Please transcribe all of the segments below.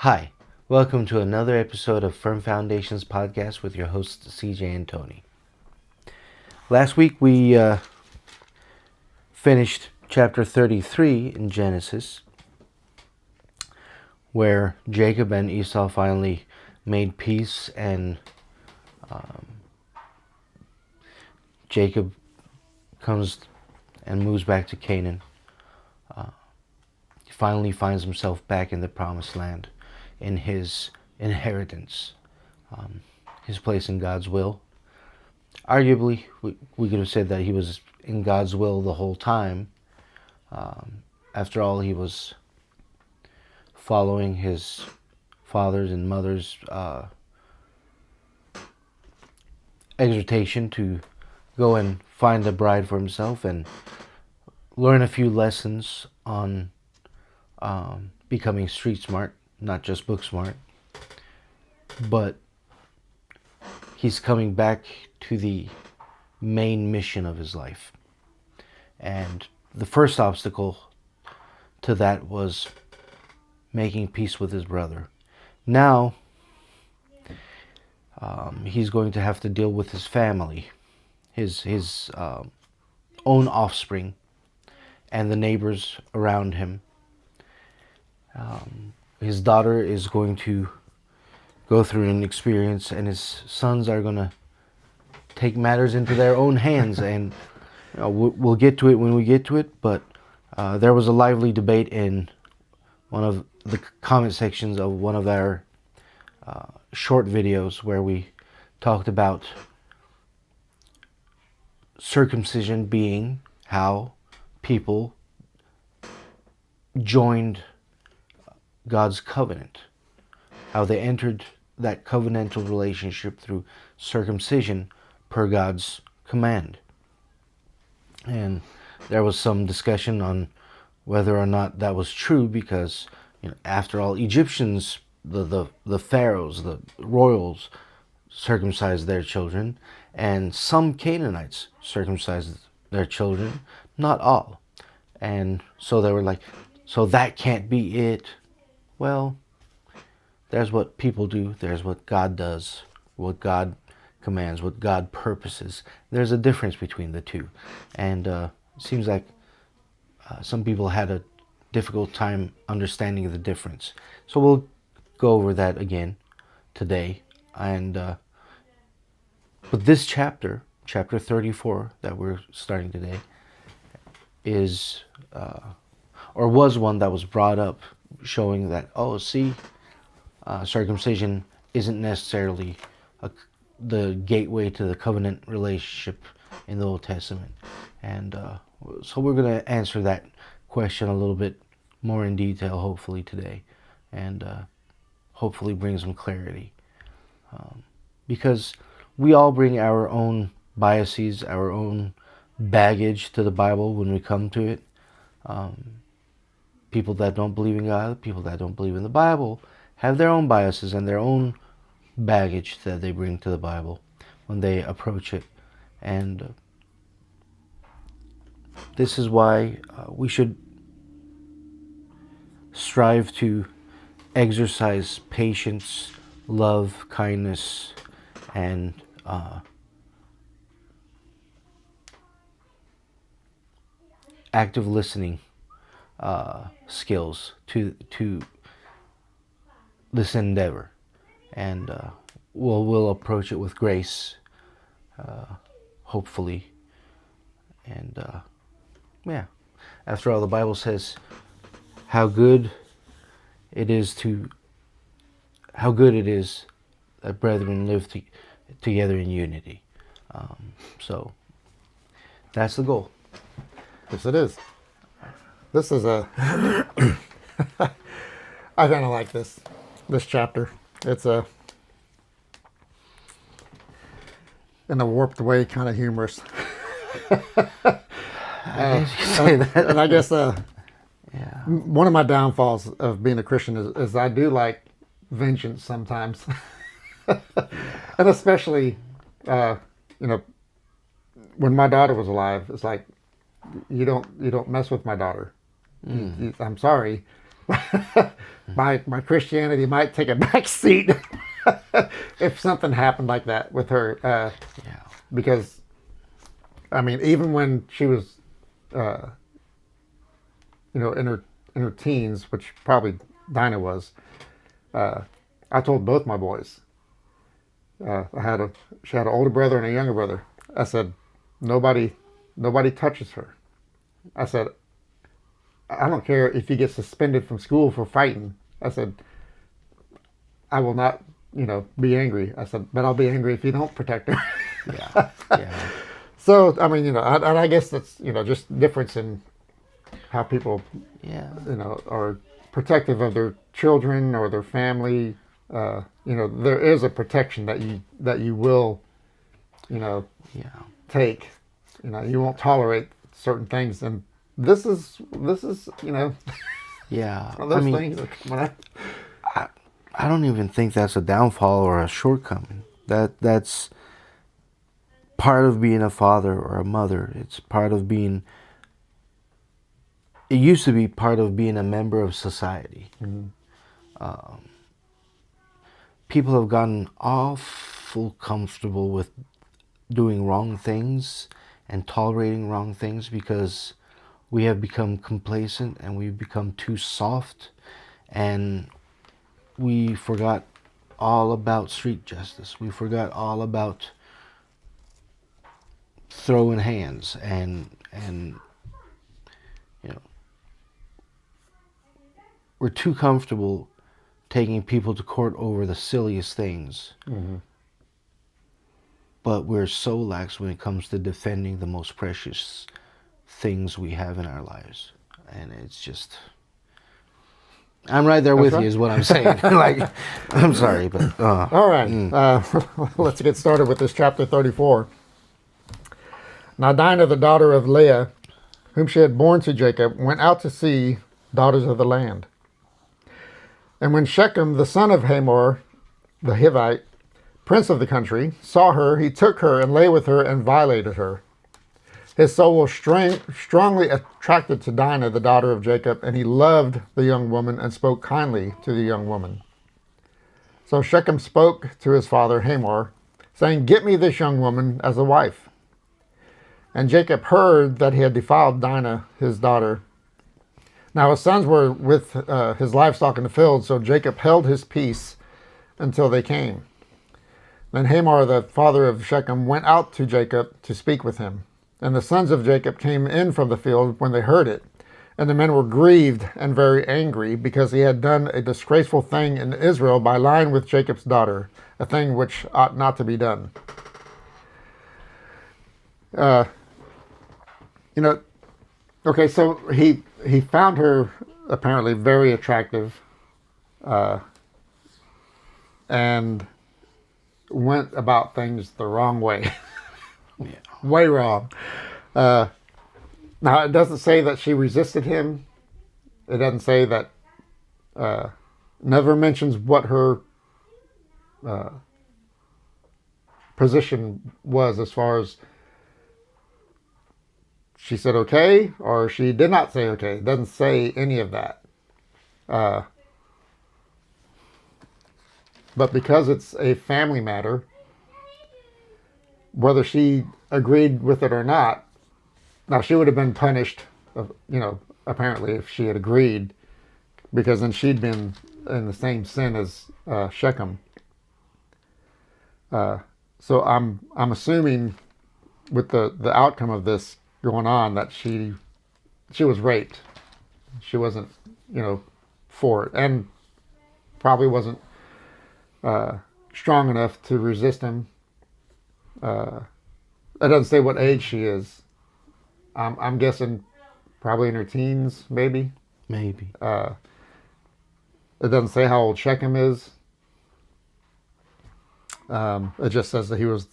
Hi, welcome to another episode of Firm Foundations Podcast with your hosts CJ and Tony. Last week we finished chapter 33 in Genesis, where Jacob and Esau finally made peace, and Jacob comes and moves back to Canaan. He finally finds himself back in the promised land, in his inheritance, his place in God's will. Arguably, we could have said that he was in God's will the whole time. After all, he was following his father's and mother's exhortation to go and find a bride for himself and learn a few lessons on becoming street smart, not just book smart. But he's coming back to the main mission of his life. And the first obstacle to that was making peace with his brother. Now, he's going to have to deal with his family, his own offspring, and the neighbors around him. His daughter is going to go through an experience, and his sons are going to take matters into their own hands. And we'll get to it when we get to it, but there was a lively debate in one of the comment sections of one of our short videos where we talked about circumcision being how people joined God's covenant, how they entered that covenantal relationship through circumcision per God's command. And there was some discussion on whether or not that was true, because after all, Egyptians, the pharaohs, the royals, circumcised their children, and some Canaanites circumcised their children, not all. And so they were like, so that can't be it. Well, there's what people do, there's what God does, what God commands, what God purposes. There's a difference between the two. And it seems like some people had a difficult time understanding the difference. So we'll go over that again today. And but this chapter 34 that we're starting today, is or was one that was brought up, showing that, circumcision isn't necessarily the gateway to the covenant relationship in the Old Testament. And so we're going to answer that question a little bit more in detail, hopefully today, and hopefully bring some clarity. Because we all bring our own biases, our own baggage to the Bible when we come to it. People that don't believe in God, people that don't believe in the Bible, have their own biases and their own baggage that they bring to the Bible when they approach it. And this is why we should strive to exercise patience, love, kindness, and active listening skills to this endeavor. And we'll approach it with grace, hopefully. And after all, the Bible says how good it is that brethren live together in unity. So that's the goal. Yes, it is. This is a... I kind of like this chapter. It's in a warped way, kind of humorous. I guess you could say that. And I guess one of my downfalls of being a Christian is I do like vengeance sometimes. And especially, when my daughter was alive, it's like, you don't mess with my daughter. I'm sorry, my Christianity might take a back seat if something happened like that with her. Yeah. Because, I mean, even when she was, uh, in her teens, which probably Dinah was, I told both my boys. She had an older brother and a younger brother. I said, nobody touches her. I said, I don't care if you get suspended from school for fighting. I said, I will not, be angry. I said, but I'll be angry if you don't protect her. Yeah. Yeah. So, I mean, I guess that's, just difference in how people, Yeah. are protective of their children or their family. There is a protection that you will, Yeah. take. You won't tolerate certain things, and this is, Yeah. one of those things that come out. I don't even think that's a downfall or a shortcoming. That's part of being a father or a mother. It's part of being. It used to be part of being a member of society. Mm-hmm. People have gotten awful comfortable with doing wrong things and tolerating wrong things because we have become complacent and we've become too soft, and we forgot all about street justice. We forgot all about throwing hands and you know we're too comfortable taking people to court over the silliest things. Mm-hmm. But we're so lax when it comes to defending the most precious things we have in our lives. And it's just, I'm right there That's with right. you is what I'm saying. Like, I'm sorry, but All right. Let's get started with this chapter 34. Now Dinah, the daughter of Leah, whom she had borne to Jacob, went out to see daughters of the land. And when Shechem, the son of Hamor, the Hivite, prince of the country, saw her, he took her and lay with her and violated her. His soul was strongly attracted to Dinah, the daughter of Jacob, and he loved the young woman and spoke kindly to the young woman. So Shechem spoke to his father Hamor, saying, "Get me this young woman as a wife." And Jacob heard that he had defiled Dinah, his daughter. Now his sons were with his livestock in the field, so Jacob held his peace until they came. Then Hamor, the father of Shechem, went out to Jacob to speak with him. And the sons of Jacob came in from the field when they heard it. And the men were grieved and very angry, because he had done a disgraceful thing in Israel by lying with Jacob's daughter, a thing which ought not to be done. Okay, so he found her apparently very attractive, and went about things the wrong way. yeah. Way wrong. Now, it doesn't say that she resisted him. It doesn't say that, never mentions what her position was, as far as she said okay or she did not say okay. It doesn't say any of that. But because it's a family matter, whether she agreed with it or not, now she would have been punished, apparently, if she had agreed, because then she'd been in the same sin as Shechem. So I'm assuming, with the outcome of this going on, that she was raped. She wasn't, for it, and probably wasn't strong enough to resist him. It doesn't say what age she is. I'm guessing probably in her teens, maybe. Maybe. It doesn't say how old Shechem is. It just says that he was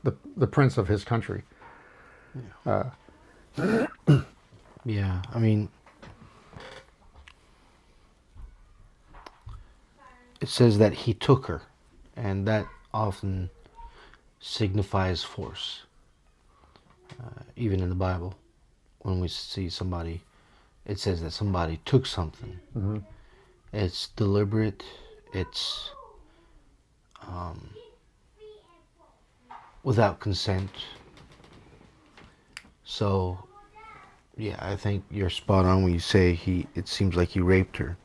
the prince of his country. Yeah, I mean, it says that he took her, and that often signifies force. Even in the Bible, when we see somebody it says that somebody took something. Mm-hmm. It's deliberate. It's without consent. So, yeah, I think you're spot on when you say it seems like he raped her.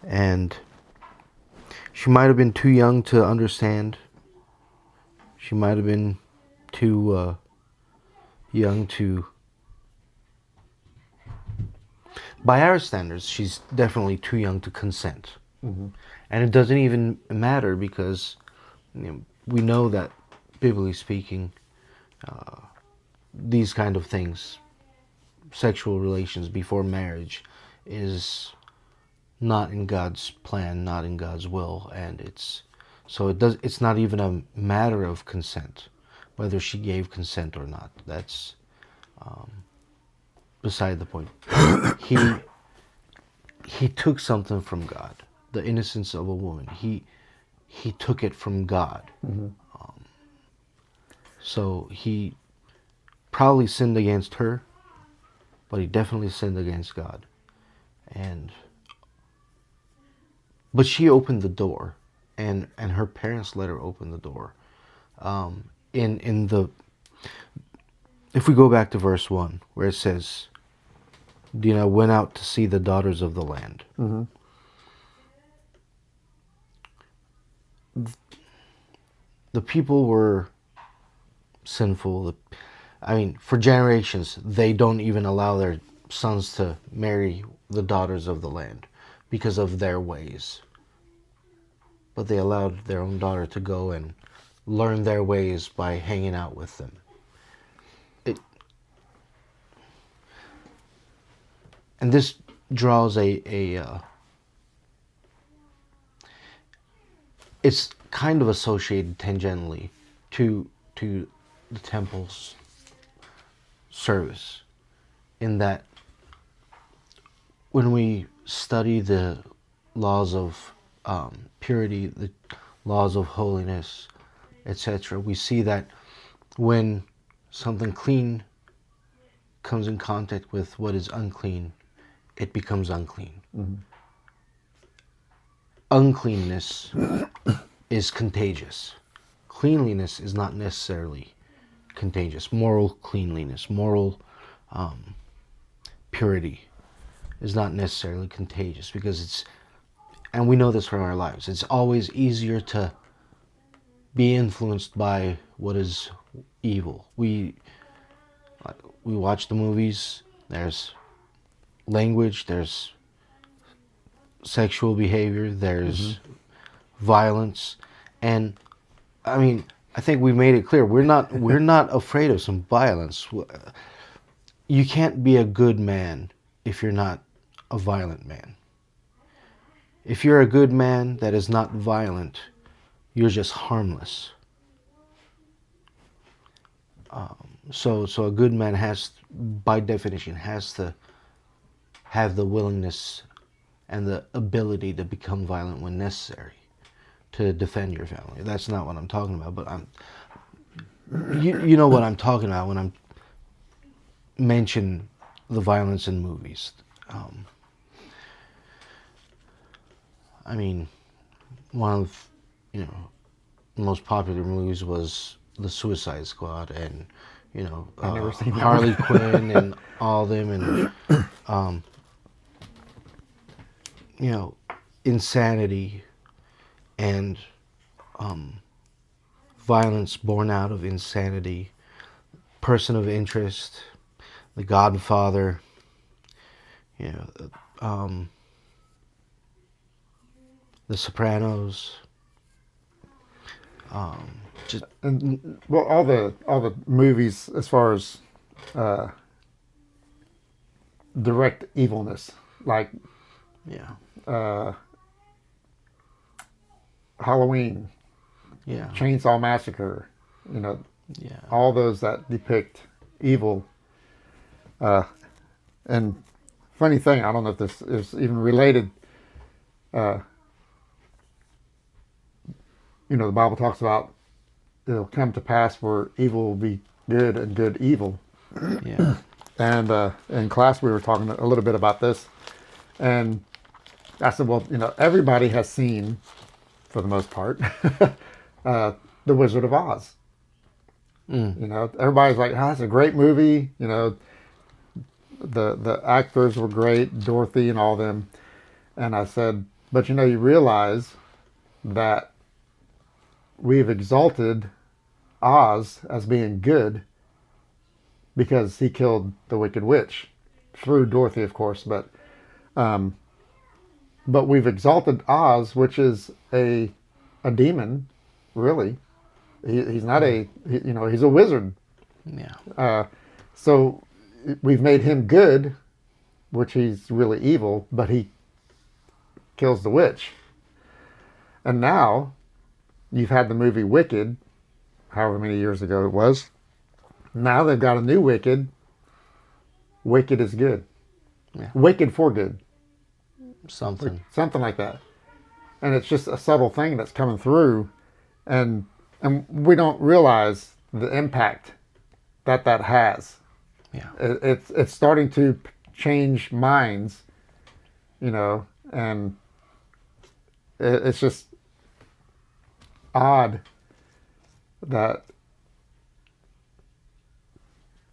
And she might have been too young to understand. She might have been too young to... By our standards, she's definitely too young to consent. Mm-hmm. And it doesn't even matter because we know that, biblically speaking, these kind of things, sexual relations before marriage, is not in God's plan, not in God's will, and it's not even a matter of consent, whether she gave consent or not. That's beside the point. He took something from God, the innocence of a woman. He took it from God. Mm-hmm. So he probably sinned against her, but he definitely sinned against God. But she opened the door, and her parents let her open the door. In the If we go back to verse 1, where it says, Dinah went out to see the daughters of the land. Mm-hmm. The people were sinful. I mean, for generations, they don't even allow their sons to marry the daughters of the land because of their ways. But they allowed their own daughter to go and learn their ways by hanging out with them. And this draws it's kind of associated tangentially to the temple's service, in that when we study the laws of purity, the laws of holiness, etc., we see that when something clean comes in contact with what is unclean, it becomes unclean. Mm-hmm. Uncleanness is contagious. Cleanliness is not necessarily contagious. Moral cleanliness, moral purity is not necessarily contagious, because and we know this from our lives, it's always easier to be influenced by what is evil. We watch the movies, there's language, there's sexual behavior, there's violence, and I mean, I think we made it clear we're not afraid of some violence. You can't be a good man if you're not a violent man. If you're a good man that is not violent, you're just harmless. So a good man has, by definition, has to have the willingness and the ability to become violent when necessary to defend your family. That's not what I'm talking about, but you know what I'm talking about when I'm mention the violence in movies. I mean, one of the most popular movies was The Suicide Squad, and I've never seen that Harley one. Quinn and all them, and insanity and violence born out of insanity. Person of Interest, The Godfather, The Sopranos. And well, all the movies as far as direct evilness, like Yeah. Halloween, Yeah. Chainsaw Massacre, Yeah. all those that depict evil. And funny thing, I don't know if this is even related. The Bible talks about it'll come to pass where evil will be good and good evil. Yeah. And in class, we were talking a little bit about this. And I said, well, everybody has seen, for the most part, The Wizard of Oz. Everybody's like, oh, it's a great movie. The actors were great, Dorothy and all them. And I said, but you realize that we've exalted Oz as being good because he killed the Wicked Witch through Dorothy, of course. But we've exalted Oz, which is a demon, really. He's not he's a wizard. Yeah. So we've made him good, which he's really evil, but he kills the witch. And now you've had the movie Wicked, however many years ago it was. Now they've got a new Wicked. Wicked is good. Yeah. Wicked for good. Something like that. And it's just a subtle thing that's coming through, and we don't realize the impact that has. Yeah. It's starting to change minds, and it's just odd that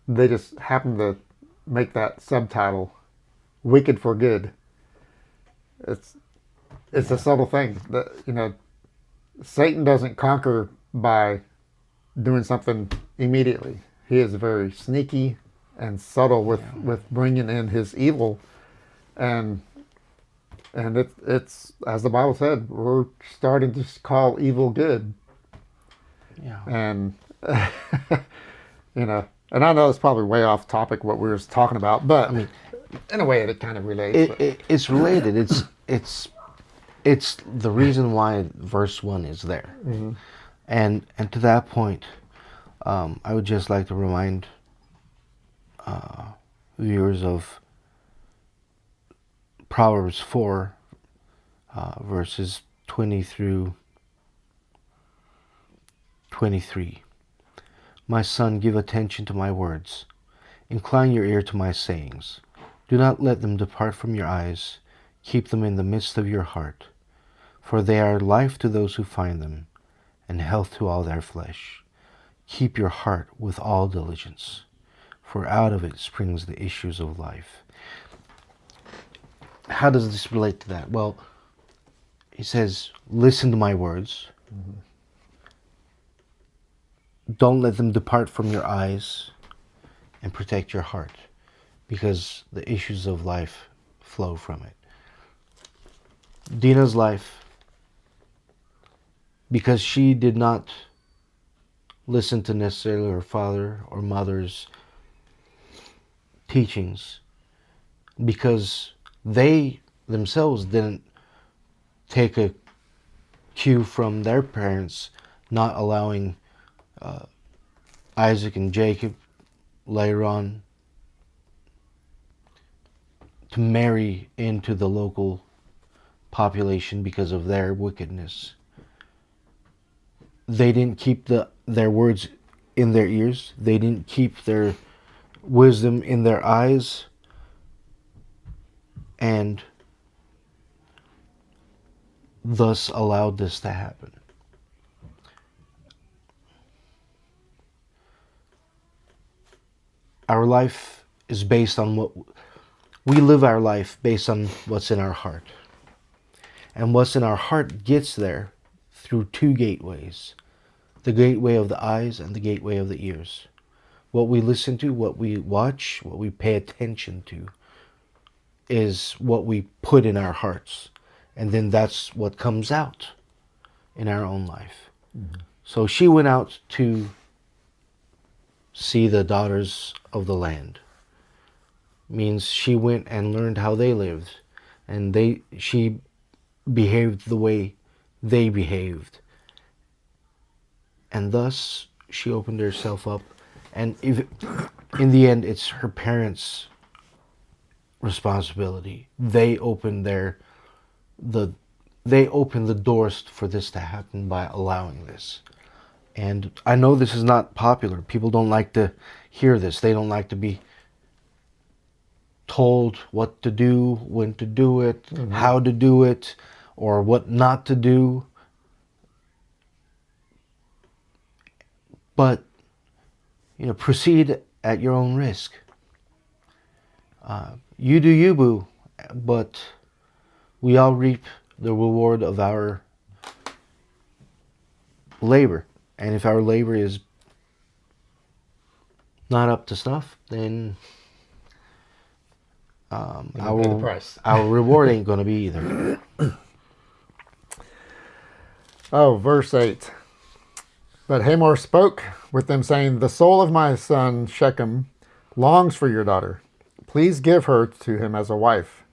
they just happen to make that subtitle "Wicked for Good." It's a subtle thing that Satan doesn't conquer by doing something immediately. He is very sneaky and subtle with bringing in his evil, and it's as the Bible said, we're starting to call evil good. Yeah. And and I know it's probably way off topic what we were talking about, but I mean, in a way it kind of relates. It's related. It's the reason why verse 1 is there. Mm-hmm. And to that point, I would just like to remind viewers of Proverbs 4, verses 20 through 23. My son, give attention to my words. Incline your ear to my sayings. Do not let them depart from your eyes. Keep them in the midst of your heart. For they are life to those who find them, and health to all their flesh. Keep your heart with all diligence, for out of it springs the issues of life. How does this relate to that? Well, he says, listen to my words. Mm-hmm. Don't let them depart from your eyes, and protect your heart, because the issues of life flow from it. Dinah's life, because she did not listen to necessarily her father or mother's teachings, because they themselves didn't take a cue from their parents, not allowing Isaac and Jacob later on to marry into the local population because of their wickedness. They didn't keep their words in their ears. They didn't keep their wisdom in their eyes. And thus allowed this to happen. Our life is based on we live our life based on what's in our heart. And what's in our heart gets there through two gateways. The gateway of the eyes and the gateway of the ears. What we listen to, what we watch, what we pay attention to is what we put in our hearts. And then that's what comes out in our own life. Mm-hmm. So she went out to see the daughters of the land. Means she went and learned how they lived. And she behaved the way they behaved. And thus she opened herself up. And in the end, it's her parents' responsibility. They opened the doors for this to happen by allowing this. And I know this is not popular. People don't like to hear this. They don't like to be told what to do, when to do it, how to do it, or what not to do. But, proceed at your own risk. You do you, boo, but we all reap the reward of our labor. And if our labor is not up to stuff, then pay the price. our reward ain't going to be either. Oh, verse 8. But Hamor spoke with them, saying, the soul of my son Shechem longs for your daughter. Please give her to him as a wife,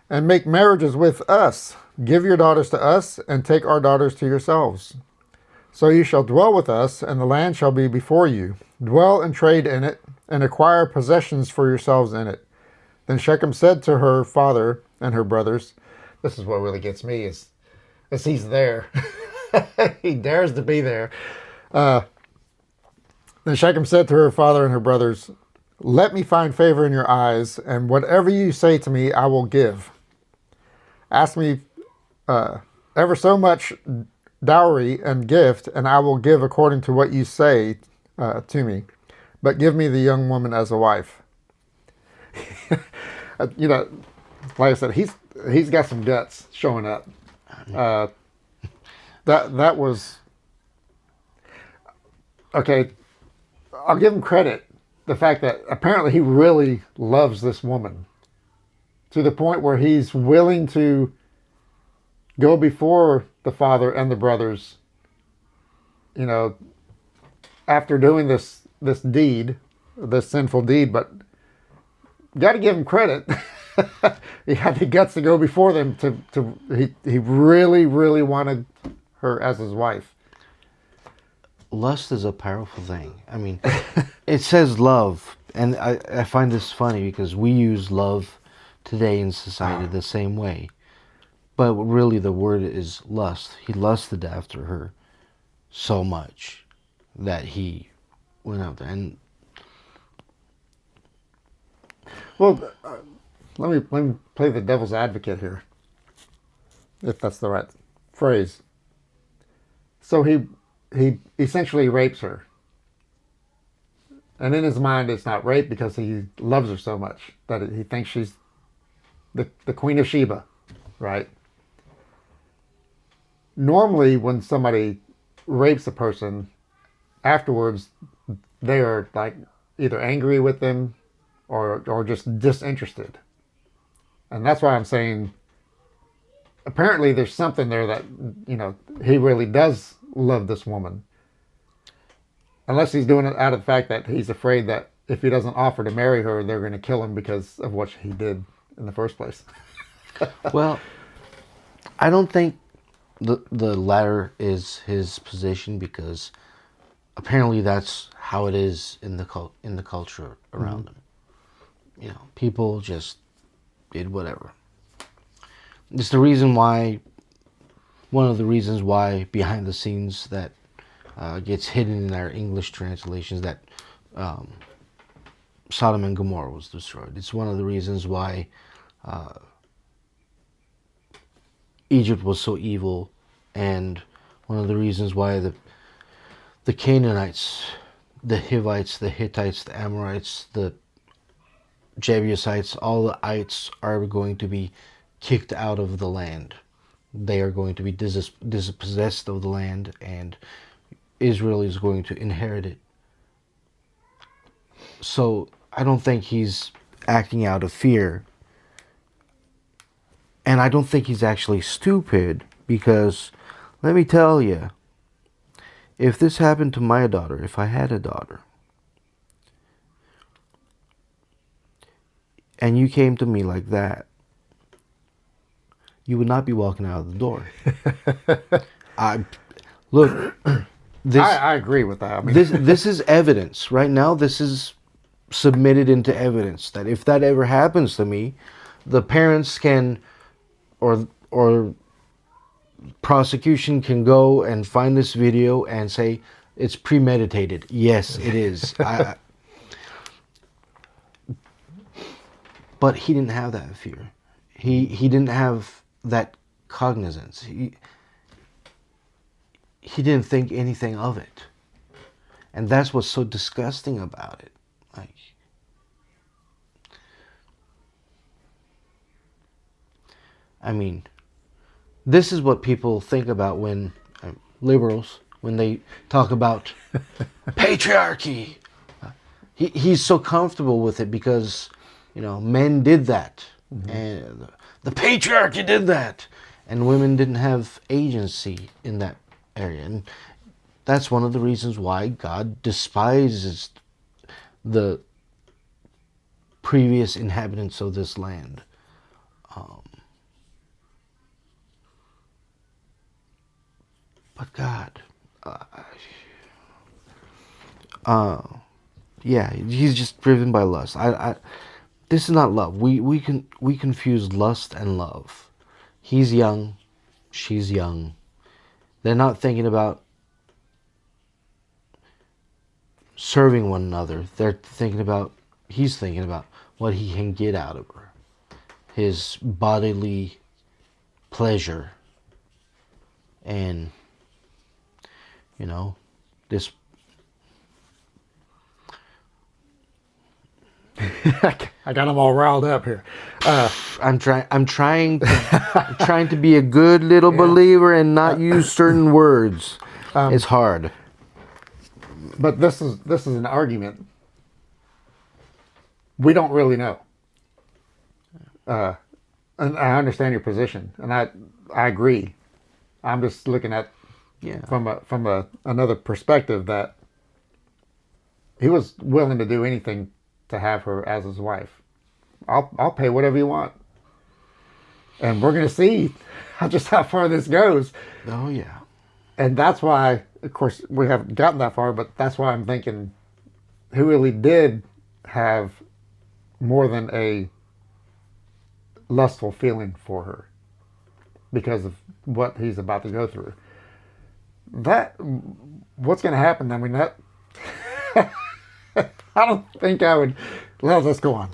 and make marriages with us. Give your daughters to us, and take our daughters to yourselves. So you shall dwell with us, and the land shall be before you. Dwell and trade in it, and acquire possessions for yourselves in it. Then Shechem said to her father and her brothers, this is what really gets me, is he's there. He dares to be there. Then Shechem said to her father and her brothers, let me find favor in your eyes, and whatever you say to me, I will give. Ask me ever so much dowry and gift, and I will give according to what you say to me. But give me the young woman as a wife. Like I said, he's got some guts showing up. That was okay. I'll give him credit. The fact that apparently he really loves this woman to the point where he's willing to go before the father and the brothers, after doing this deed, this sinful deed. But got to give him credit. He had the guts to go before them. He really, really wanted her as his wife. Lust is a powerful thing. I mean, it says love, and I find this funny because we use love today in society the same way. But really the word is lust. He lusted after her so much that he went out there. And well, let me play the devil's advocate here, if that's the right phrase. So he essentially rapes her. And in his mind, it's not rape because he loves her so much that he thinks she's the Queen of Sheba, right? Normally, when somebody rapes a person, afterwards, they are like either angry with them or just disinterested. And that's why I'm saying, apparently there's something there that, he really does love this woman. Unless he's doing it out of the fact that he's afraid that if he doesn't offer to marry her, they're going to kill him because of what he did in the first place. Well, I don't think the latter is his position, because apparently that's how it is in the culture around him. People just did whatever. It's the reason why, one of the reasons why behind the scenes that gets hidden in our English translations that Sodom and Gomorrah was destroyed. It's one of the reasons why Egypt was so evil, and one of the reasons why the Canaanites, the Hivites, the Hittites, the Amorites, the Jebusites, all the ites are going to be kicked out of the land. They are going to be dispossessed of the land, and Israel is going to inherit it. So I don't think he's acting out of fear. And I don't think he's actually stupid, because let me tell you, if this happened to my daughter, if I had a daughter, and you came to me like that, you would not be walking out of the door. Look, I agree with that. I mean, this is evidence. Right now, this is submitted into evidence that if that ever happens to me, the parents can, or prosecution can go and find this video and say it's premeditated. Yes, it is. But he didn't have that fear. He didn't have that cognizance. He didn't think anything of it. And that's what's so disgusting about it. Like, I mean, this is what people think about when liberals, when they talk about patriarchy. He's so comfortable with it because, men did that. Mm-hmm. And the patriarchy did that. And women didn't have agency in that area. And that's one of the reasons why God despises the previous inhabitants of this land. But God, yeah, he's just driven by lust. This is not love. We confuse lust and love. He's young, she's young. They're not thinking about serving one another. He's thinking about what he can get out of her. His bodily pleasure. And, this... I got them all riled up here. I'm trying to be a good little believer and not use certain words. It's hard. But this is an argument. We don't really know. And I understand your position, and I agree. I'm just looking at from another perspective that he was willing to do anything to have her as his wife. I'll pay whatever you want, and we're gonna see how far this goes. Oh yeah, and that's why, of course, we haven't gotten that far. But that's why I'm thinking he really did have more than a lustful feeling for her because of what he's about to go through. What's going to happen? I mean, that I don't think I would. Well, let's go on.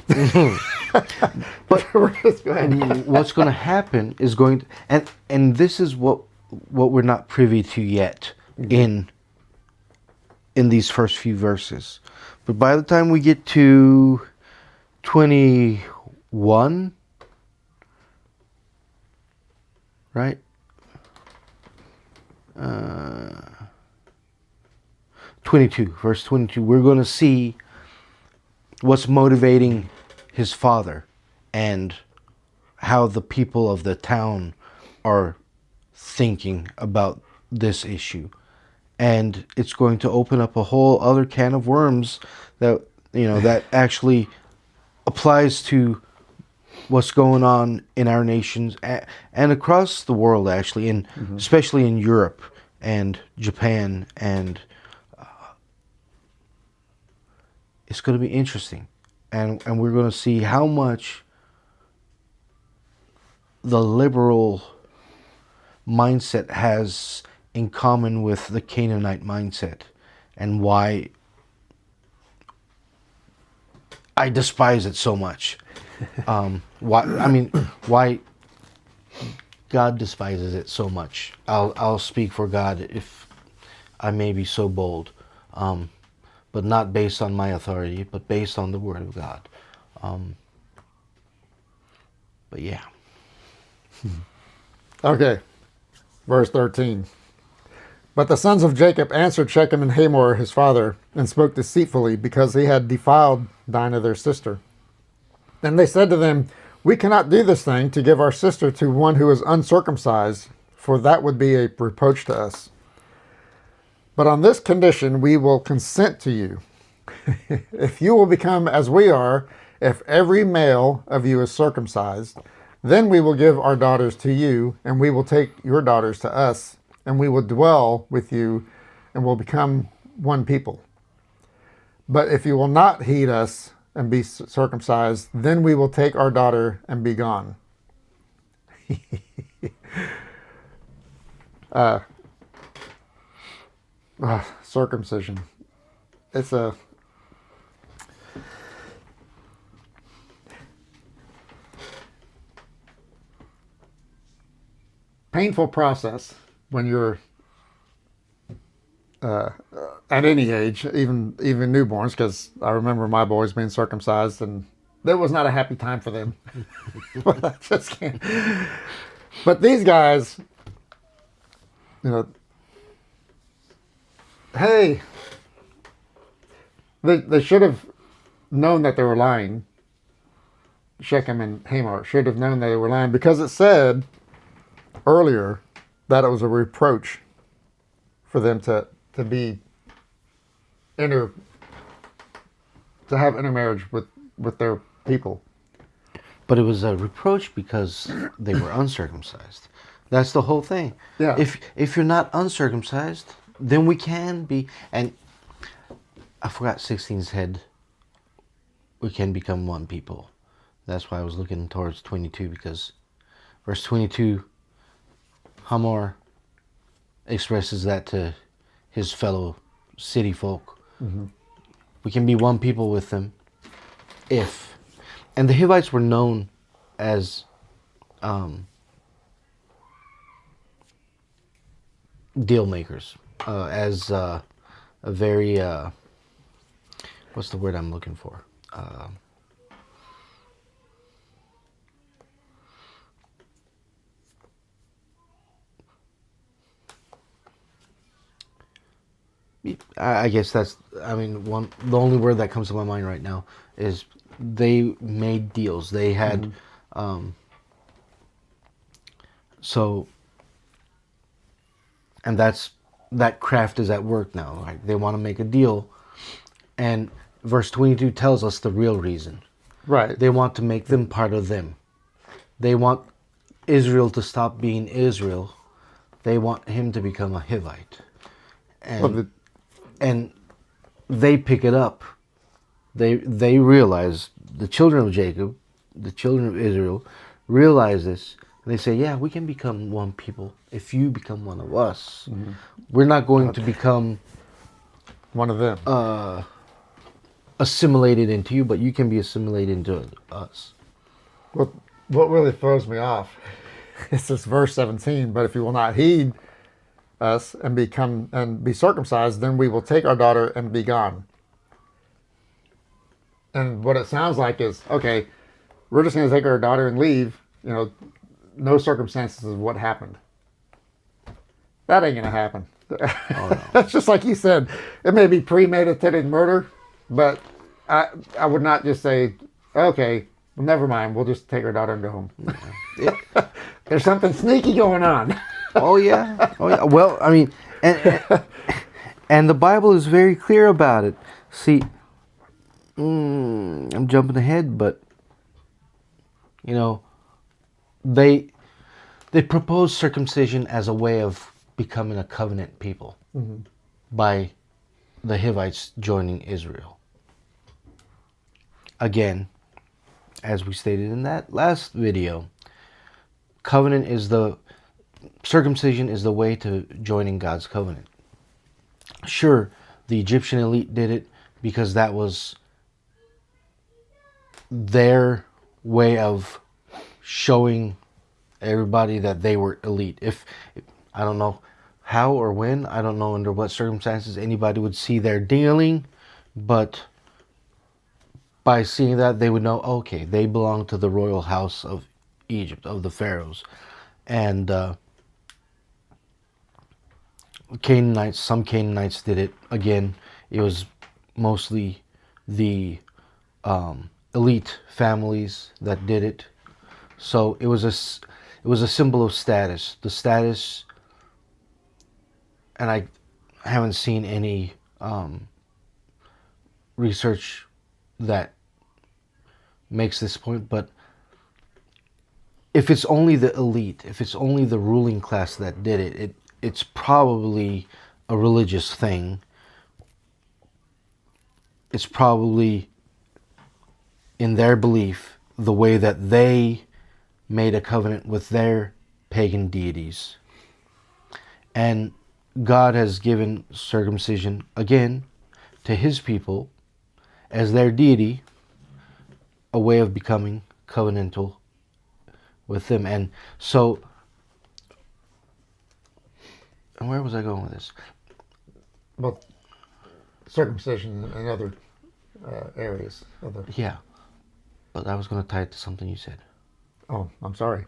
But what's going to happen is going to, and this is what we're not privy to yet in these first few verses. But by the time we get to 21, right? 22, verse 22, we're going to see what's motivating his father and how the people of the town are thinking about this issue. And it's going to open up a whole other can of worms that, that actually applies to what's going on in our nations and across the world, actually, especially in Europe and Japan, and it's going to be interesting, and we're going to see how much the liberal mindset has in common with the Canaanite mindset, and why I despise it so much. Why God despises it so much. I'll speak for God if I may be so bold, but not based on my authority, but based on the Word of God. But yeah. Okay, verse 13. But the sons of Jacob answered Shechem and Hamor his father, and spoke deceitfully, because he had defiled Dinah their sister. And they said to them, We cannot do this thing, to give our sister to one who is uncircumcised, for that would be a reproach to us. But on this condition we will consent to you. If you will become as we are, if every male of you is circumcised, then we will give our daughters to you, and we will take your daughters to us, and we will dwell with you, and will become one people. But if you will not heed us and be circumcised, then we will take our daughter and be gone. Circumcision. painful process when you're at any age, even newborns, because I remember my boys being circumcised, and that was not a happy time for them. But I just can't. But these guys, you know, hey, they should have known that they were lying. Shechem and Hamor should have known that they were lying, because it said earlier that it was a reproach for them to be to have intermarriage with their people. But it was a reproach because they were uncircumcised. That's the whole thing. Yeah. If you're not uncircumcised, then we can be. And I forgot 16 said we can become one people. That's why I was looking towards 22, because verse 22, Hamor expresses that to his fellow city folk. Mm-hmm. We can be one people with them if. And the Hivites were known as deal makers, as a very, what's the word I'm looking for? I guess that's, I mean, the only word that comes to my mind right now is they made deals. They had, so, and that craft is at work now. Like, they want to make a deal, and verse 22 tells us the real reason. Right. They want to make them part of them. They want Israel to stop being Israel. They want him to become a Hivite. And they pick it up. They realize, the children of Jacob, the children of Israel, realize this. And they say, yeah, we can become one people if you become one of us. Mm-hmm. We're not going to become one of them. Assimilated into you, but you can be assimilated into us. What really throws me off is this verse 17. But if you will not heed us and be circumcised, then we will take our daughter and be gone. And what it sounds like is, okay, we're just going to take our daughter and leave. You know, no circumstances of what happened. That ain't going to happen. Oh, no. It's just like you said. It may be premeditated murder, but I would not just say, okay, well, never mind. We'll just take our daughter and go home. Yeah. There's something sneaky going on. Oh yeah. Well, I mean, and the Bible is very clear about it. See, I'm jumping ahead, but you know, they propose circumcision as a way of becoming a covenant people, mm-hmm. by the Hivites joining Israel. Again, as we stated in that last video, circumcision is the way to joining God's covenant. Sure, the Egyptian elite did it because that was their way of showing everybody that they were elite. If I don't know how or when, I don't know under what circumstances anybody would see their dealing, but by seeing that, they would know, okay, they belong to the royal house of Egypt, of the pharaohs. And some Canaanites did it. Again, it was mostly the elite families that did it. So it was a symbol of status. The status, and I haven't seen any research that makes this point, but if it's only the elite, if it's only the ruling class that did it, it's probably a religious thing. It's probably, in their belief, the way that they made a covenant with their pagan deities. And God has given circumcision, again, to his people as their deity, a way of becoming covenantal with them. And so And where was I going with this? Well, circumcision and other areas. Yeah, but I was going to tie it to something you said. Oh, I'm sorry.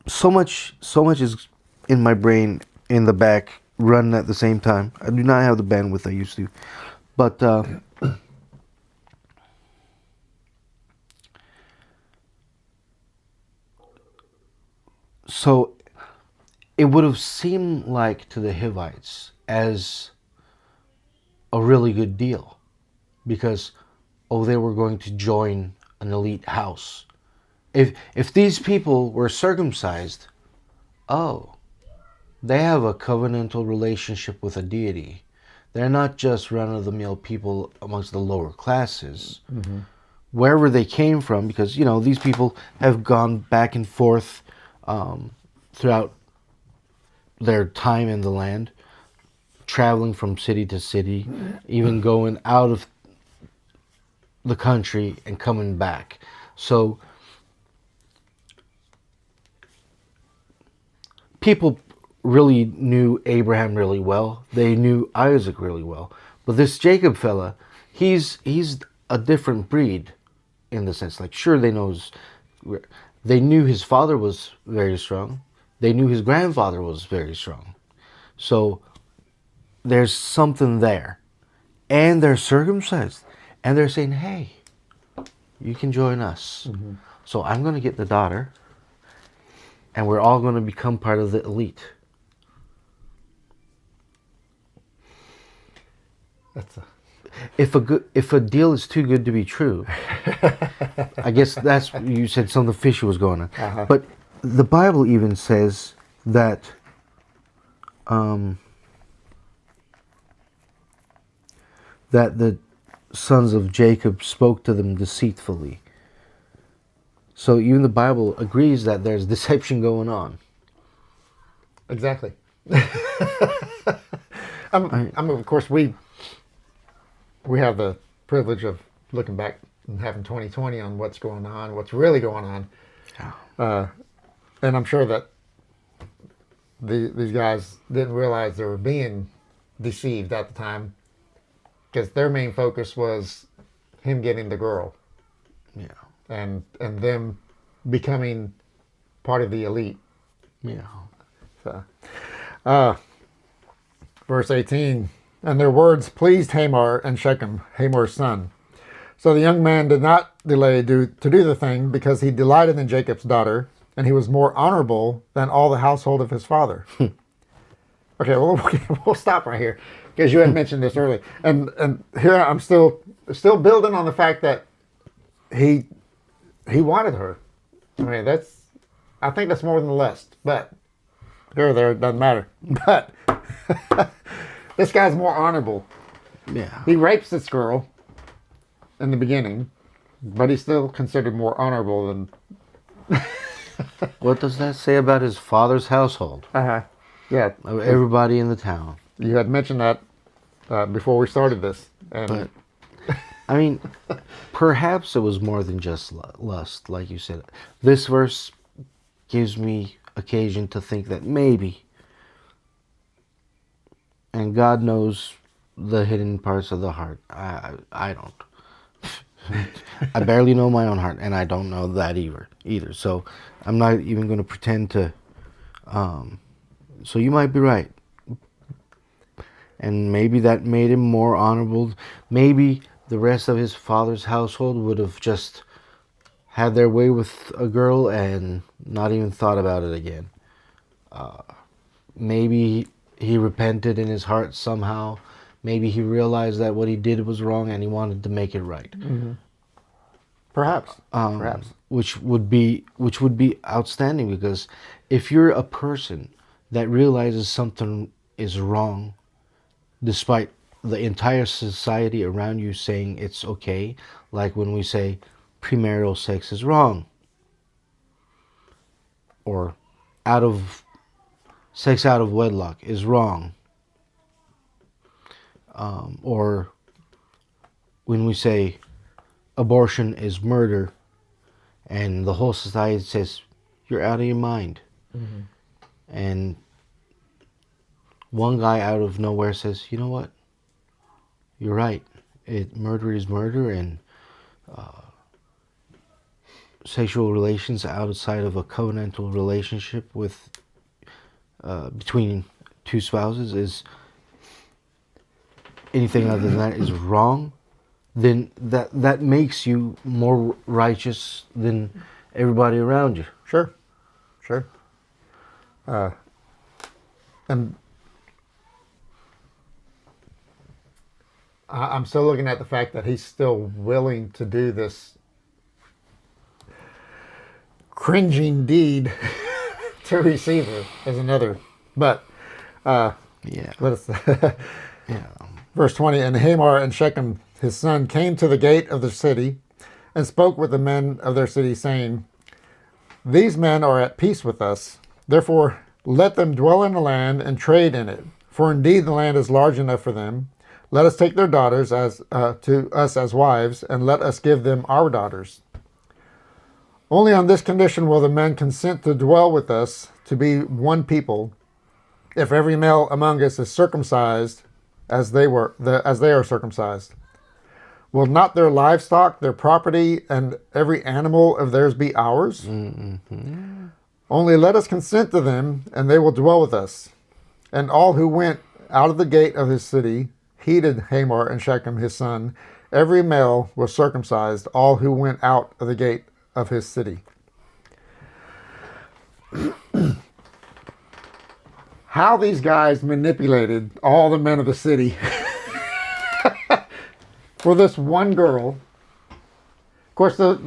So much is in my brain in the back running at the same time. I do not have the bandwidth I used to, but so it would have seemed like to the Hivites as a really good deal because they were going to join an elite house. If these people were circumcised, they have a covenantal relationship with a deity. They're not just run-of-the-mill people amongst the lower classes. Mm-hmm. Wherever they came from, because, these people have gone back and forth throughout their time in the land, traveling from city to city, even going out of the country and coming back. So people really knew Abraham really well. They knew Isaac really well. But this Jacob fella, he's a different breed in the sense, like, sure, they knew his father was very strong. They knew his grandfather was very strong. So there's something there. And they're circumcised. And they're saying, hey, you can join us. Mm-hmm. So I'm going to get the daughter. And we're all going to become part of the elite. If a deal is too good to be true, I guess that's, you said something fishy was going on. Uh-huh. But the Bible even says that that the sons of Jacob spoke to them deceitfully. So even the Bible agrees that there's deception going on. Exactly. Of course, we have the privilege of looking back and having 2020 on what's going on, what's really going on. Yeah. And I'm sure that these guys didn't realize they were being deceived at the time, because their main focus was him getting the girl. Yeah. And them becoming part of the elite. Yeah. So, verse 18, and their words pleased Hamor and Shechem, Hamor's son. So the young man did not delay to do the thing, because he delighted in Jacob's daughter, and he was more honorable than all the household of his father. Okay, well, we'll stop right here, because you had mentioned this earlier. And here I'm still building on the fact that he wanted her. I mean, I think that's more than lust, but here or there, it doesn't matter. But this guy's more honorable. Yeah. He rapes this girl in the beginning, but he's still considered more honorable than... What does that say about his father's household? Uh-huh. Yeah. Of everybody in the town. You had mentioned that before we started this. And But, I mean, perhaps it was more than just lust, like you said. This verse gives me occasion to think that maybe, and God knows the hidden parts of the heart. I don't. I barely know my own heart, and I don't know that either. So I'm not even going to pretend to. So you might be right. And maybe that made him more honorable. Maybe the rest of his father's household would have just had their way with a girl and not even thought about it again. Maybe he repented in his heart somehow. Maybe he realized that what he did was wrong and he wanted to make it right. Mm-hmm. Perhaps. Which would be outstanding, because if you're a person that realizes something is wrong, despite the entire society around you saying it's okay, like when we say premarital sex is wrong, or sex out of wedlock is wrong, or when we say abortion is murder, and the whole society says you're out of your mind. Mm-hmm. And one guy out of nowhere says, you know what? You're right. Murder is murder, and sexual relations outside of a covenantal relationship with between two spouses is anything other than that is wrong. Then that makes you more righteous than everybody around you. Sure. Sure. And I'm still looking at the fact that he's still willing to do this cringing deed to receive her as another. But Yeah. let us. Yeah. Verse 20, and Hamor and Shechem, his son, came to the gate of the city and spoke with the men of their city, saying, these men are at peace with us. Therefore, let them dwell in the land and trade in it. For indeed the land is large enough for them. Let us take their daughters as to us as wives, and let us give them our daughters. Only on this condition will the men consent to dwell with us, to be one people, if every male among us is circumcised as they are circumcised. Will not their livestock, their property, and every animal of theirs be ours? Mm-hmm. Only let us consent to them, and they will dwell with us. And all who went out of the gate of his city heeded Hamor and Shechem his son. Every male was circumcised, all who went out of the gate of his city. How these guys manipulated all the men of the city for this one girl. Of course, I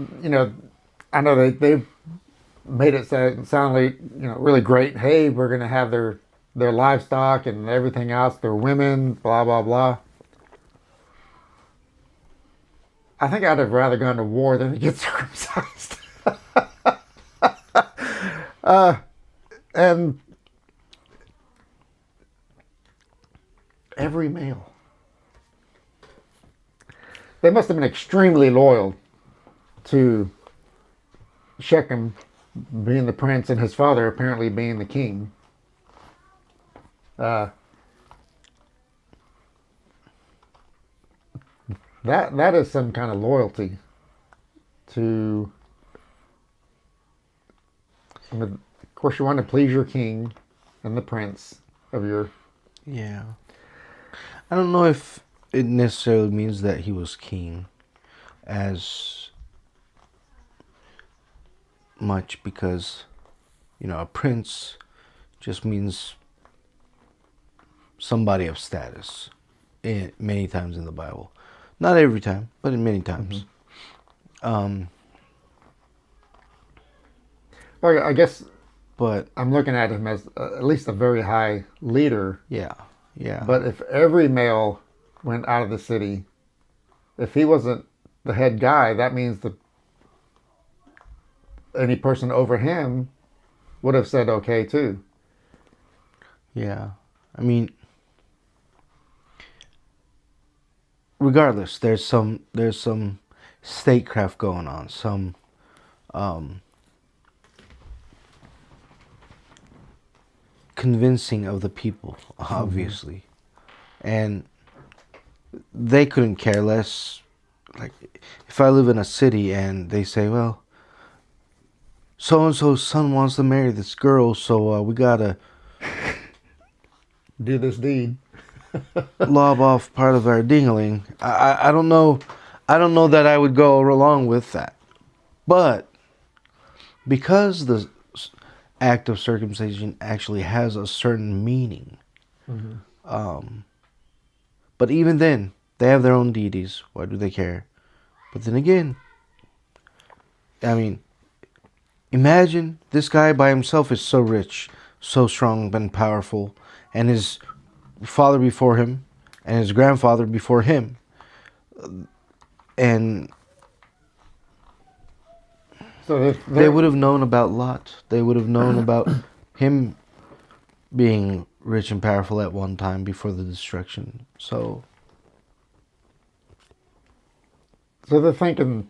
know they made it sound like, really great. Hey, we're going to have their livestock and everything else, their women, blah, blah, blah. I think I'd have rather gone to war than to get circumcised. And every male. They must have been extremely loyal to Shechem being the prince and his father apparently being the king. That is some kind of loyalty to. Of course, you want to please your king and the prince of your. Yeah. I don't know if it necessarily means that he was king as much, because a prince just means somebody of status many times in the Bible. Not every time, but in many times. Well, I guess, but I'm looking at him as at least a very high leader. Yeah. But if every male went out of the city, if he wasn't the head guy, that means that any person over him would have said okay too. Yeah. I mean, regardless, there's some statecraft going on, some convincing of the people, obviously. And they couldn't care less. Like, if I live in a city and they say, well, so-and-so's son wants to marry this girl, so we gotta do this deed. lob off part of our dingling. I don't know that I would go along with that. But because the act of circumcision actually has a certain meaning, but even then, they have their own deities. Why do they care? But then again, I mean, imagine this guy by himself is so rich, so strong and powerful, and his father before him, and his grandfather before him, and so they would have known about Lot. They would have known about him being rich and powerful at one time before the destruction. So they're thinking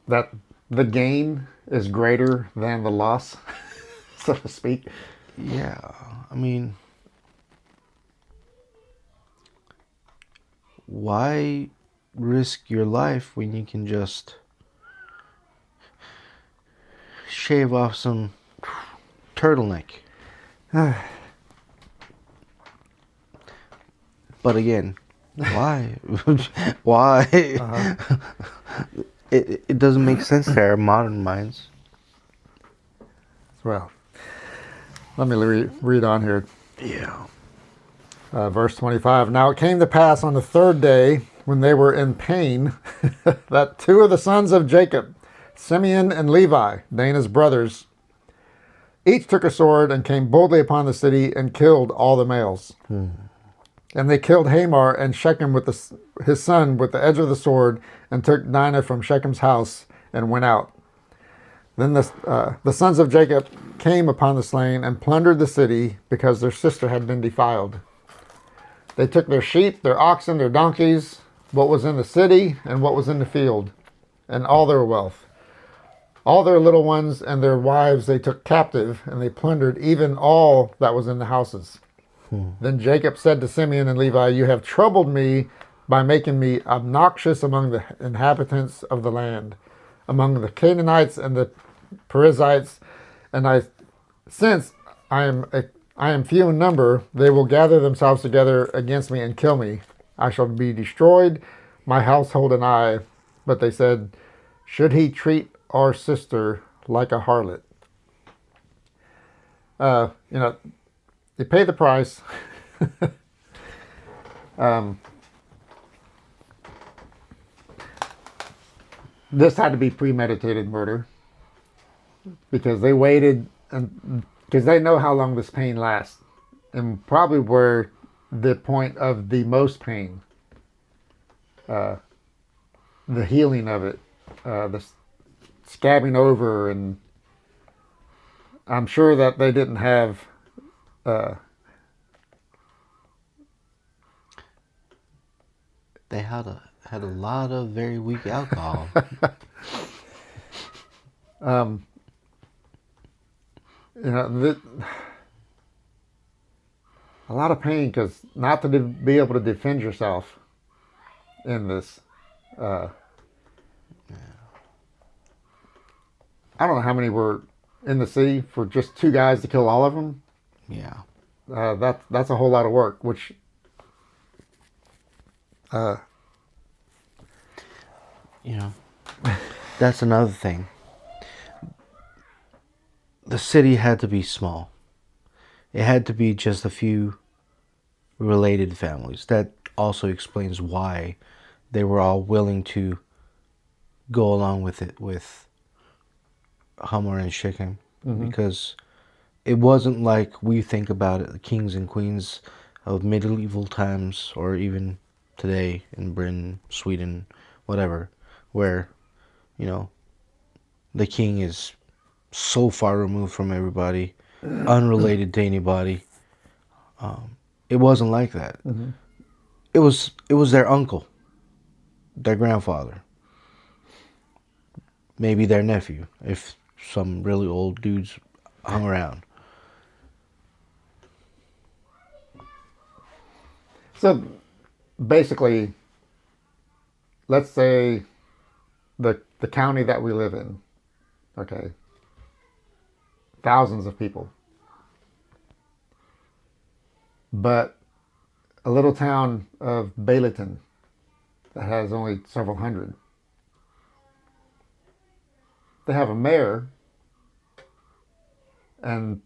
that the gain is greater than the loss. so to speak. Yeah, I mean, why risk your life when you can just shave off some turtleneck? But again, why? Why? It doesn't make sense to our modern minds. Well, let me read on here. Yeah. Verse 25. Now it came to pass on the third day, when they were in pain, that two of the sons of Jacob, Simeon and Levi, Dinah's brothers, each took a sword and came boldly upon the city and killed all the males. And they killed Hamor and Shechem with his son with the edge of the sword, and took Dinah from Shechem's house and went out. Then the sons of Jacob came upon the slain and plundered the city, because their sister had been defiled. They took their sheep, their oxen, their donkeys, what was in the city and what was in the field, and all their wealth. All their little ones and their wives they took captive, and they plundered even all that was in the houses. Then Jacob said to Simeon and Levi, you have troubled me by making me obnoxious among the inhabitants of the land, among the Canaanites and the Perizzites, and since I am few in number, they will gather themselves together against me and kill me. I shall be destroyed, my household and I. But they said, should he treat our sister like a harlot? They pay the price. This had to be premeditated murder, because they waited, and because they know how long this pain lasts, and probably were the point of the most pain, the healing of it, the scabbing over, and I'm sure that they didn't have They had a lot of very weak alcohol. A lot of pain, because not to be able to defend yourself in this. I don't know how many were in the city for just two guys to kill all of them. Yeah. That's a whole lot of work, which that's another thing. The city had to be small. It had to be just a few related families. That also explains why they were all willing to go along with it with Hamor and Shechem, because it wasn't like we think about it, the kings and queens of medieval times, or even today in Britain, Sweden, whatever, where, the king is so far removed from everybody, unrelated to anybody. It wasn't like that. It was their uncle, their grandfather, maybe their nephew, if some really old dudes hung around. So basically, let's say the county that we live in, okay, thousands of people, but a little town of Baileyton that has only several hundred. They have a mayor, and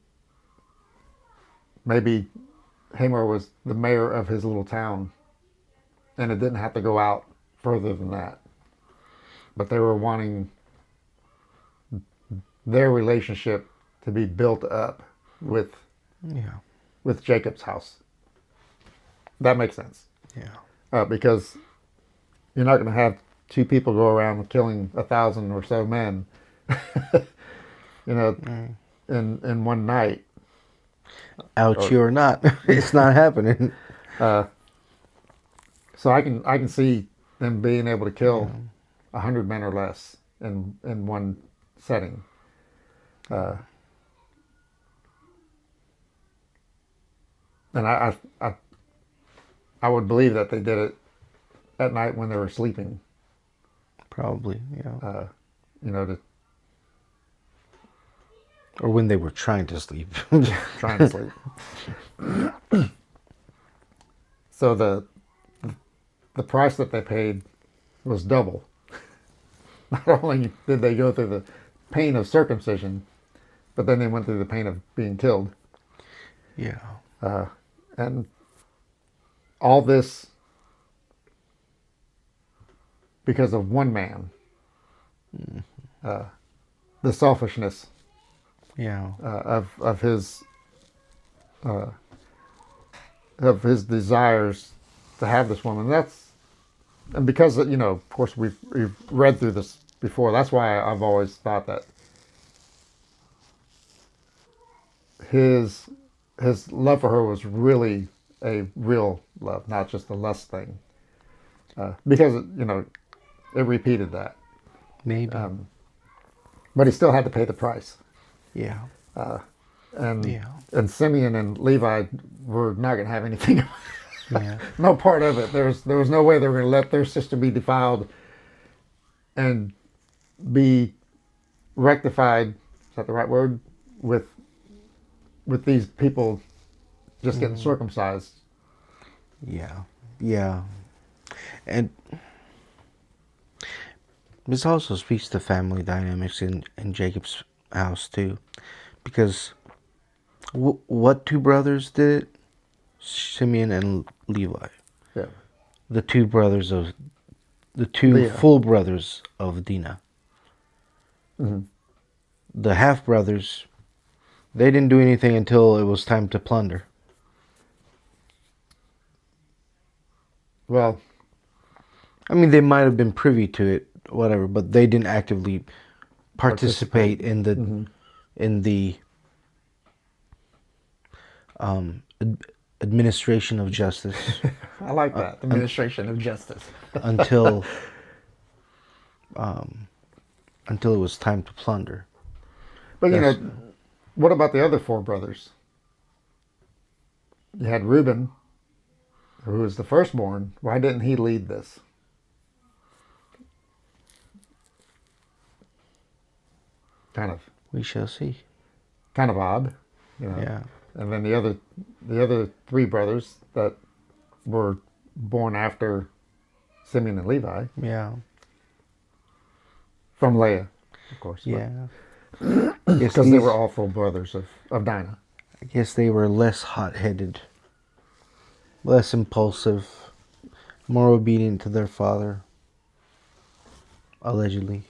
maybe Hamor was the mayor of his little town, and it didn't have to go out further than that. But they were wanting their relationship to be built up with Jacob's house. That makes sense. Yeah. Because you're not going to have two people go around killing 1,000 or so men, in one night. Ouchie or not, it's not happening. So I can see them being able to kill 100 men or less in one setting. And I would believe that they did it at night when they were sleeping. Probably, yeah. You know, to Or when they were trying to sleep. trying to sleep. So the price that they paid was double. Not only did they go through the pain of circumcision, but then they went through the pain of being killed. Yeah. And all this because of one man. The selfishness Yeah. of his desires to have this woman. And because of course we've read through this before. That's why I've always thought that his love for her was really a real love, not just a lust thing. Because it repeated that. Maybe. But he still had to pay the price. Yeah. And Yeah. and Simeon and Levi were not going to have anything. Yeah. No part of it. There was no way they were going to let their sister be defiled and be rectified. Is that the right word? With these people just getting circumcised. Yeah. Yeah. And this also speaks to family dynamics in Jacob's house too. Because what two brothers did it? Simeon and Levi. Yeah. The two Leah. full brothers of Dinah. Mm-hmm. The half brothers, they didn't do anything until it was time to plunder. Well, I mean, they might have been privy to it, whatever, but they didn't actively participate in the administration of justice I like that. Administration of justice. until it was time to plunder. But Yes. what about the other four brothers? You had Reuben, who was the firstborn. Why didn't he lead this? Kind of We shall see. odd, Yeah. And then the other three brothers that were born after Simeon and Levi Yeah. from Leah, of course. Yeah. Because they were all full brothers of Dinah. I guess they were less hot-headed, less impulsive, more obedient to their father, allegedly.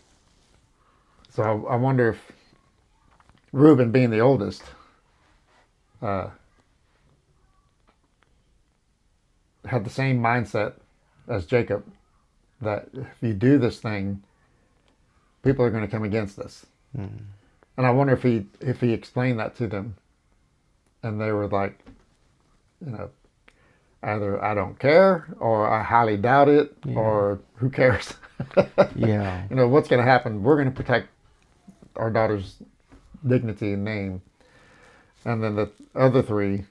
So I wonder if Reuben, being the oldest, had the same mindset as Jacob, that if you do this thing, people are going to come against us. And I wonder if he explained that to them, and they were like, either I don't care, or I highly doubt it, or who cares? Yeah. What's going to happen? We're going to protect our daughter's dignity and name. And then the other three,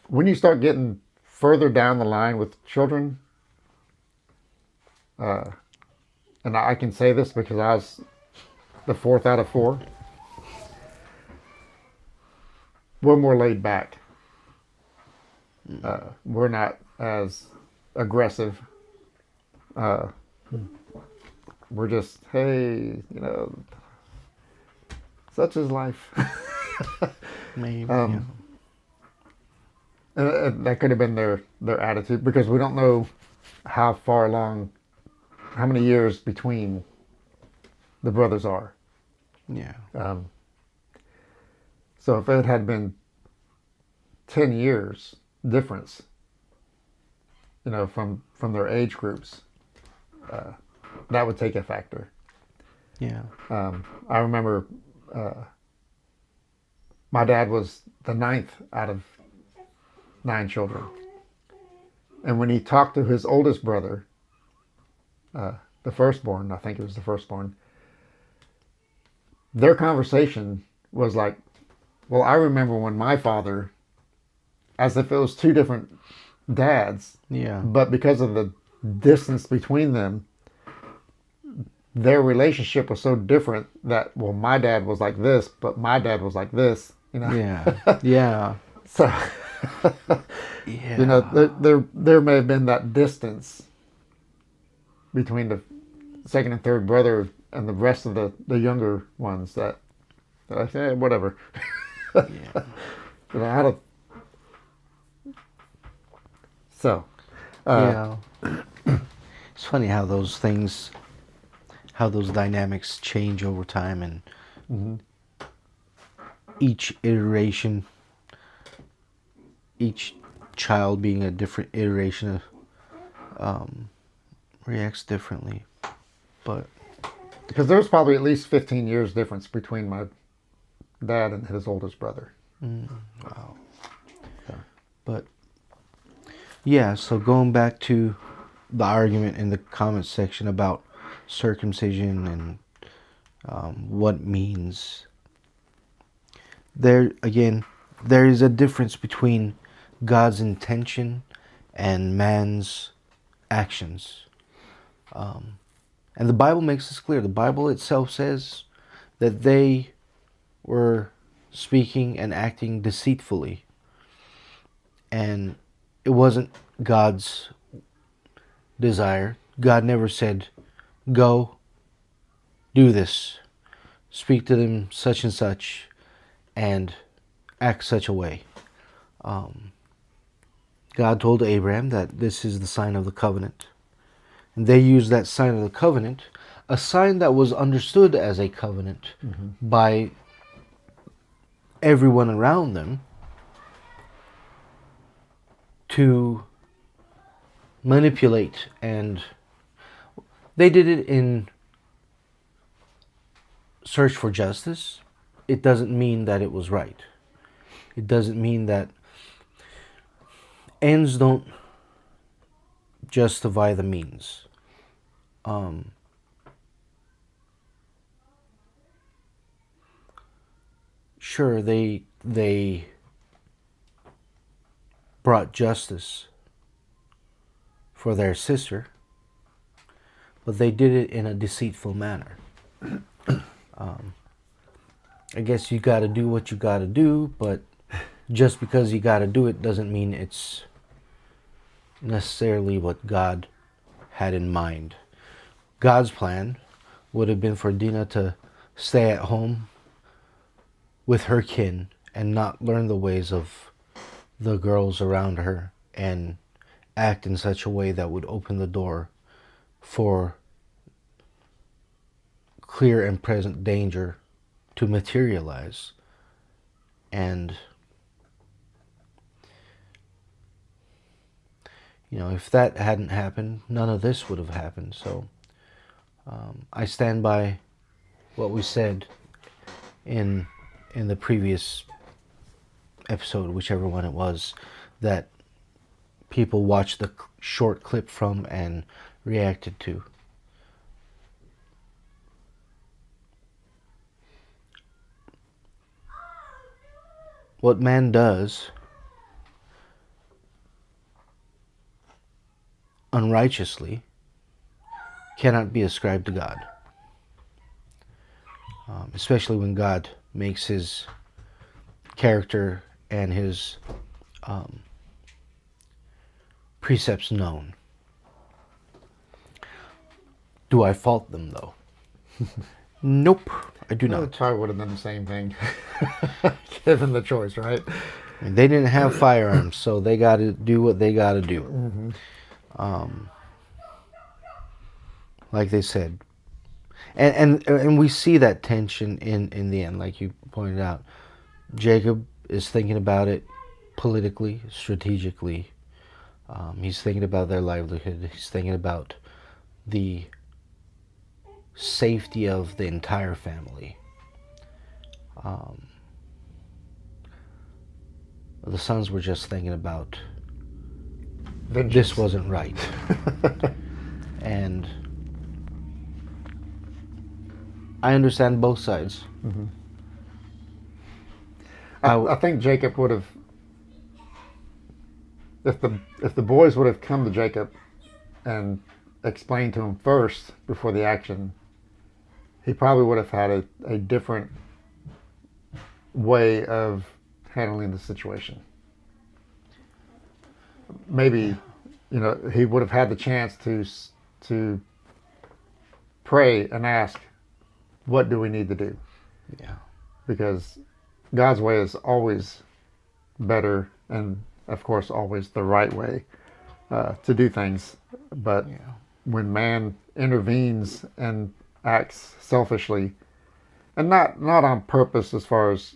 when you start getting further down the line with children, and I can say this because I was the fourth out of four, we're more laid back. We're not as aggressive. We're just, hey, such is life. Maybe. And that could have been their attitude, because we don't know how many years between the brothers are. Yeah. So if it had been 10 years difference, from their age groups, that would take a factor. Yeah. I remember my dad was the ninth out of 9 children. And when he talked to his oldest brother, the firstborn, I think it was the firstborn, their conversation was like, well, I remember when my father as if it was two different dads. Yeah. But because of the distance between them, their relationship was so different that, well, my dad was like this, but my dad was like this, Yeah. Yeah. So, Yeah. there may have been that distance between the second and third brother and the rest of the younger ones that I say, whatever. Yeah. How to, so, Yeah. It's funny how those things, how those dynamics change over time, and each iteration, each child being a different iteration of, reacts differently. But because there's probably at least 15 years difference between my dad and his oldest brother. wow. But yeah, so going back to the argument in the comments section about circumcision and what it means. There again, there is a difference between God's intention and man's actions. And the Bible makes this clear. The Bible itself says that they were speaking and acting deceitfully. And it wasn't God's desire. God never said, go, do this, speak to them such and such, and act such a way. God told Abraham that this is the sign of the covenant. And they used that sign of the covenant, a sign that was understood as a covenant by everyone around them, to manipulate. And they did it in search for justice. It doesn't mean that it was right. It doesn't mean that ends don't justify the means. Sure, they brought justice for their sister, but they did it in a deceitful manner. I guess you got to do what you got to do, but just because you got to do it doesn't mean it's necessarily what God had in mind. God's plan would have been for Dinah to stay at home with her kin and not learn the ways of the girls around her and act in such a way that would open the door for clear and present danger to materialize. And if that hadn't happened, none of this would have happened. So I stand by what we said in the previous episode, whichever one it was, that people watched the short clip from and reacted to. What man does unrighteously cannot be ascribed to God. Especially when God makes his character and his precepts known. Do I fault them, though? Nope, I do I not. probably would have done the same thing, given the choice, right? I mean, they didn't have firearms, so they got to do what they got to do. Like they said. And we see that tension in the end, like you pointed out. Jacob is thinking about it politically, strategically. He's thinking about their livelihood. He's thinking about the safety of the entire family. The sons were just thinking about Vengeance. this wasn't right. And I understand both sides. I think Jacob would have if the boys would have come to Jacob and explained to him first before the action, he probably would have had a different way of handling the situation. Maybe, he would have had the chance to pray and ask, what do we need to do? Yeah. Because God's way is always better, and of course always the right way to do things. But Yeah. when man intervenes and acts selfishly, and not on purpose, as far as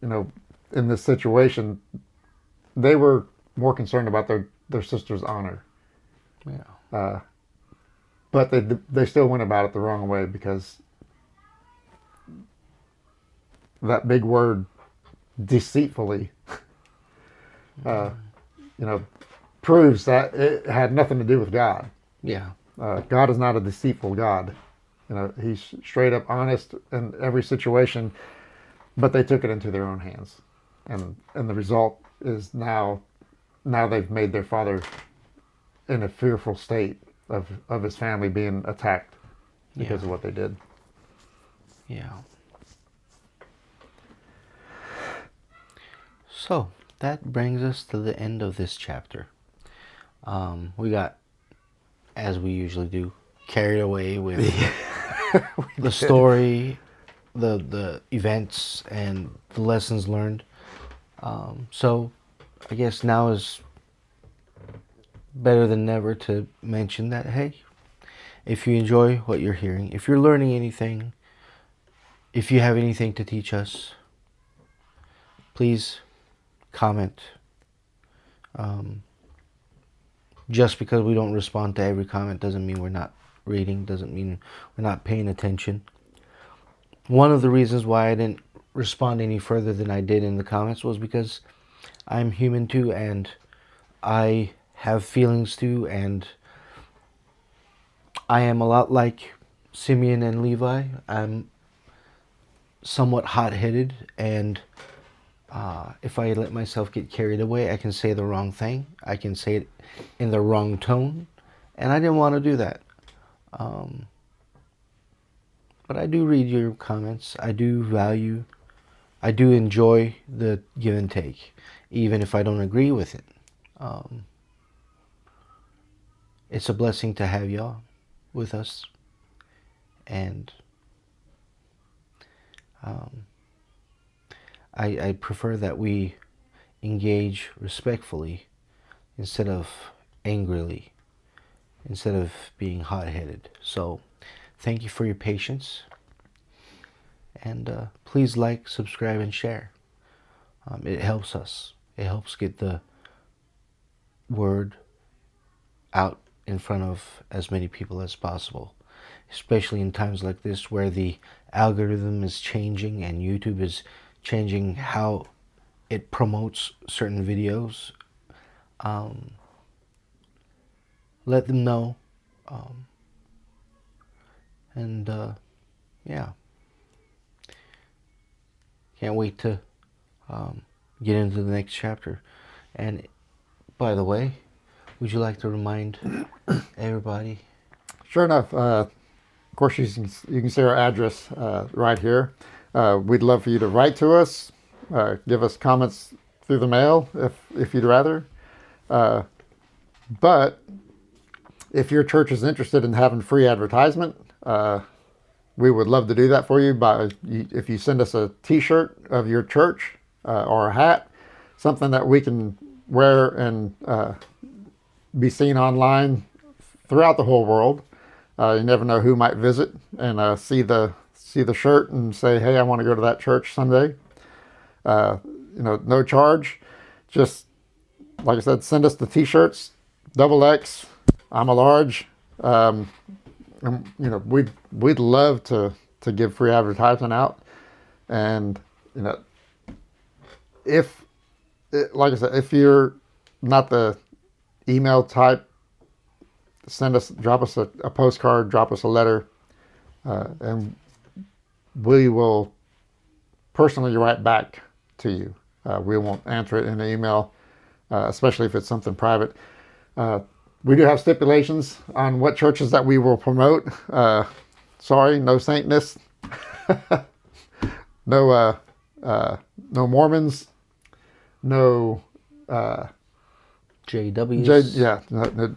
in this situation, they were more concerned about their sister's honor. Yeah. But they still went about it the wrong way, because that big word, deceitfully, proves that it had nothing to do with God. Yeah. God is not a deceitful God. He's straight up honest in every situation, but they took it into their own hands, and the result is now they've made their father in a fearful state of his family being attacked because of what they did. Yeah. So that brings us to the end of this chapter. We got, as we usually do, carried away with the story, the events, and the lessons learned. So I guess now is better than never to mention that, hey, if you enjoy what you're hearing, if you're learning anything, if you have anything to teach us, please comment. Just because we don't respond to every comment doesn't mean we're not reading, doesn't mean we're not paying attention. One of the reasons why I didn't respond any further than I did in the comments was because I'm human too, and I have feelings too, and I am a lot like Simeon and Levi. I'm somewhat hot-headed, and if I let myself get carried away, I can say the wrong thing. I can say it in the wrong tone, and I didn't want to do that. But I do read your comments. I do enjoy the give and take, even if I don't agree with it. It's a blessing to have y'all with us, and I prefer that we engage respectfully instead of angrily, instead of being hot-headed. So thank you for your patience, and please like, subscribe, and share. It helps us. It helps get the word out in front of as many people as possible, especially in times like this where the algorithm is changing and YouTube is changing how it promotes certain videos. Let them know. Yeah. Can't wait to get into the next chapter. And by the way, would you like to remind everybody? Sure enough. Of course, you can see our address right here. We'd love for you to write to us, give us comments through the mail if you'd rather. But if your church is interested in having free advertisement, we would love to do that for you if you send us a T-shirt of your church or a hat, something that we can wear and be seen online throughout the whole world. You never know who might visit and see the shirt and say, "Hey, I want to go to that church Sunday." No charge. Just like I said, send us the T-shirts, XX. I'm a large. And, we'd love to give free advertisement out, and like I said, if you're not the email type, drop us a postcard, drop us a letter, and we will personally write back to you. We won't answer it in the email. especially if it's something private. We do have stipulations on what churches that we will promote. Sorry, no Saintness, no no Mormons, no JWs.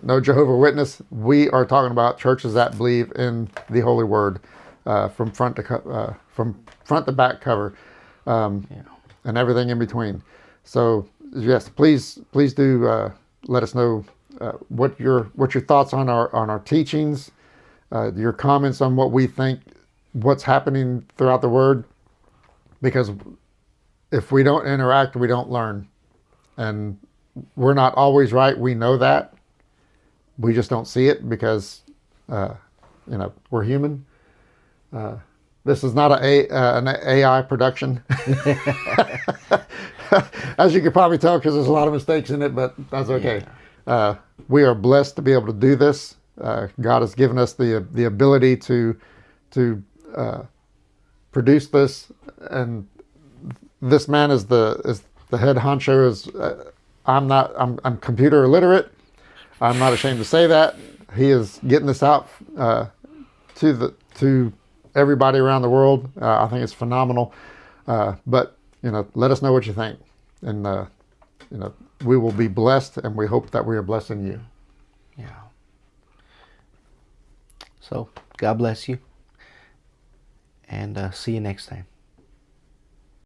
no Jehovah's Witness. We are talking about churches that believe in the Holy Word from front to back cover, and everything in between. So yes, please do let us know what your thoughts on our teachings, your comments on what we think, what's happening throughout the Word, because if we don't interact, we don't learn, and we're not always right. We know that. We just don't see it because, we're human. This is not an AI production, as you can probably tell, because there's a lot of mistakes in it. But that's okay. We are blessed to be able to do this. God has given us the ability to produce this, and this man is the head honcho. I'm computer illiterate. I'm not ashamed to say that. He is getting this out to everybody around the world. I think it's phenomenal. But let us know what you think, and we will be blessed, and we hope that we are blessing you. Yeah. So God bless you, and see you next time.